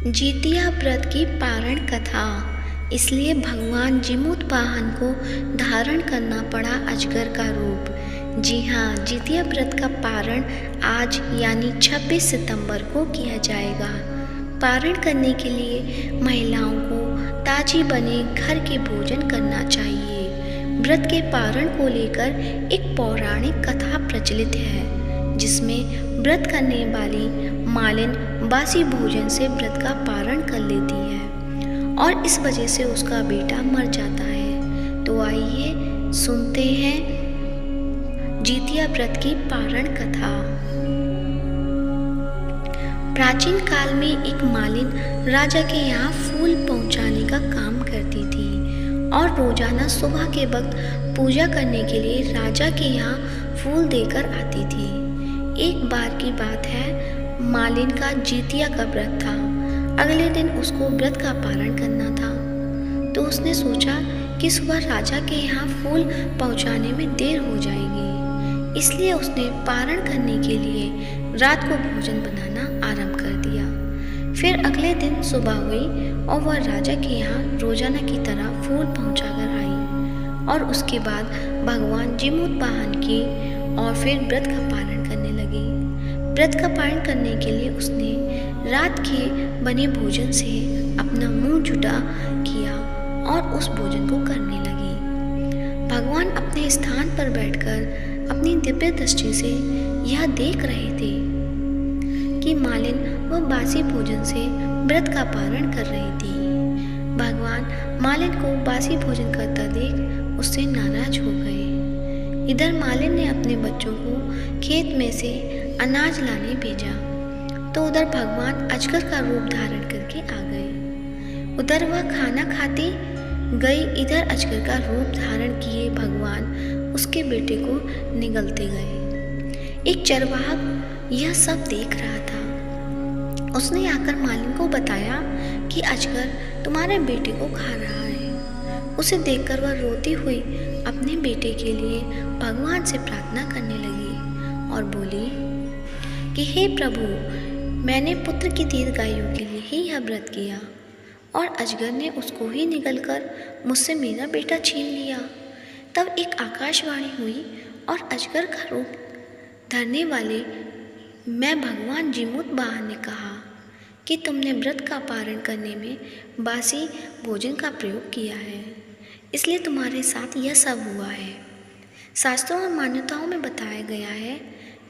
जितिया व्रत की पारण कथा। इसलिए भगवान जिमूतवाहन को धारण करना पड़ा अजगर का रूप। जी हाँ, जितिया व्रत का पारण आज यानी 26 सितंबर को किया जाएगा। पारण करने के लिए महिलाओं को ताजी बने घर के भोजन करना चाहिए। व्रत के पारण को लेकर एक पौराणिक कथा प्रचलित है, जिसमें व्रत करने वाली मालिन बासी भोजन से व्रत का पारण कर लेती है और इस वजह से उसका बेटा मर जाता है। तो आइए सुनते हैं जितिया व्रत की पारण कथा। प्राचीन काल में एक मालिन राजा के यहाँ फूल पहुँचाने का काम करती थी और रोजाना सुबह के वक्त पूजा करने के लिए राजा के यहाँ फूल देकर आती थी। एक बार की बात है, मालिन का जितिया का व्रत था। अगले दिन उसको व्रत का पारण करना था, तो उसने सोचा कि सुबह राजा के यहाँ फूल पहुँचाने में देर हो जाएगी, इसलिए उसने पारण करने के लिए रात को भोजन बनाना आरंभ कर दिया। फिर अगले दिन सुबह हुई और वह राजा के यहाँ रोजाना की तरह फूल पहुँचाकर आई और उसके बाद भगवान जिमूतवाहन की और फिर व्रत का पारण करने लगी। व्रत का पारण करने के लिए उसने रात के बने भोजन से अपना मुंह जुटा किया और उस भोजन को करने लगी। भगवान अपने स्थान पर बैठकर अपनी दिव्य दृष्टि से यह देख रहे थे कि मालिन वह बासी भोजन से व्रत का पारण कर रही थी। भगवान मालिन को बासी भोजन करता देख उससे नाराज हो गए। इधर मालिन ने अपने बच्चों को खेत में से अनाज लाने भेजा, तो उधर भगवान अजगर का रूप धारण करके आ गए। उधर वह खाना खाती गई, इधर अजगर का रूप धारण किए भगवान उसके बेटे को निगलते गए। एक चरवाहा यह सब देख रहा था। उसने आकर मालिन को बताया कि अजगर तुम्हारे बेटे को खा रहा है। उसे देखकर वह रोती हुई अपने बेटे के लिए भगवान से प्रार्थना करने लगी और बोली कि हे प्रभु, मैंने पुत्र की दीर्घायु के लिए ही यह व्रत किया और अजगर ने उसको ही निगलकर मुझसे मेरा बेटा छीन लिया। तब एक आकाशवाणी हुई और अजगर का रूप धरने वाले मैं भगवान जिमूतवाहन ने कहा कि तुमने व्रत का पारण करने में बासी भोजन का प्रयोग किया है, इसलिए तुम्हारे साथ यह सब हुआ है। शास्त्रों और मान्यताओं में बताया गया है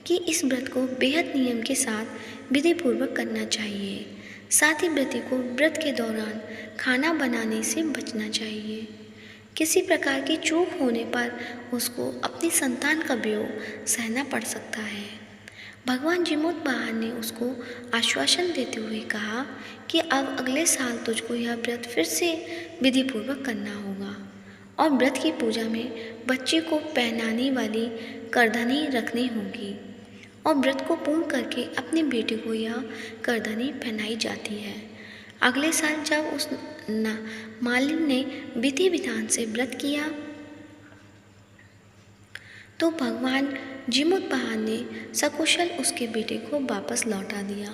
कि इस व्रत को बेहद नियम के साथ विधि पूर्वक करना चाहिए। साथ ही व्रती को व्रत के दौरान खाना बनाने से बचना चाहिए। किसी प्रकार की चूक होने पर उसको अपनी संतान का वियोग सहना पड़ सकता है। भगवान जिमूतवाहन ने उसको आश्वासन देते हुए कहा कि अब अगले साल तुझको यह व्रत फिर से विधि पूर्वक करना होगा और व्रत की पूजा में बच्चे को पहनाने वाली करधनी रखनी होगी और व्रत को पूर्ण करके अपने बेटे को यह करधनी पहनाई जाती है। अगले साल जब उस मालिन ने विधि विधान से व्रत किया तो भगवान जिमूतवाहन ने सकुशल उसके बेटे को वापस लौटा दिया।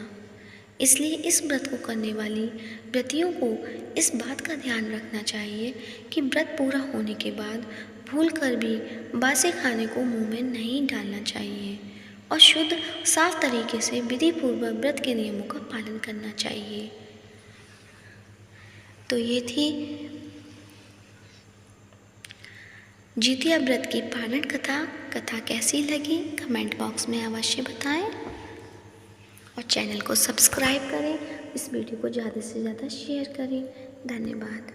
इसलिए इस व्रत को करने वाली व्रतियों को इस बात का ध्यान रखना चाहिए कि व्रत पूरा होने के बाद भूलकर भी बासी खाने को मुंह में नहीं डालना चाहिए और शुद्ध साफ तरीके से विधि पूर्वक व्रत के नियमों का पालन करना चाहिए। तो ये थी जितिया व्रत की पारण कथा कैसी लगी कमेंट बॉक्स में अवश्य बताएं और चैनल को सब्सक्राइब करें। इस वीडियो को ज़्यादा से ज़्यादा शेयर करें। धन्यवाद।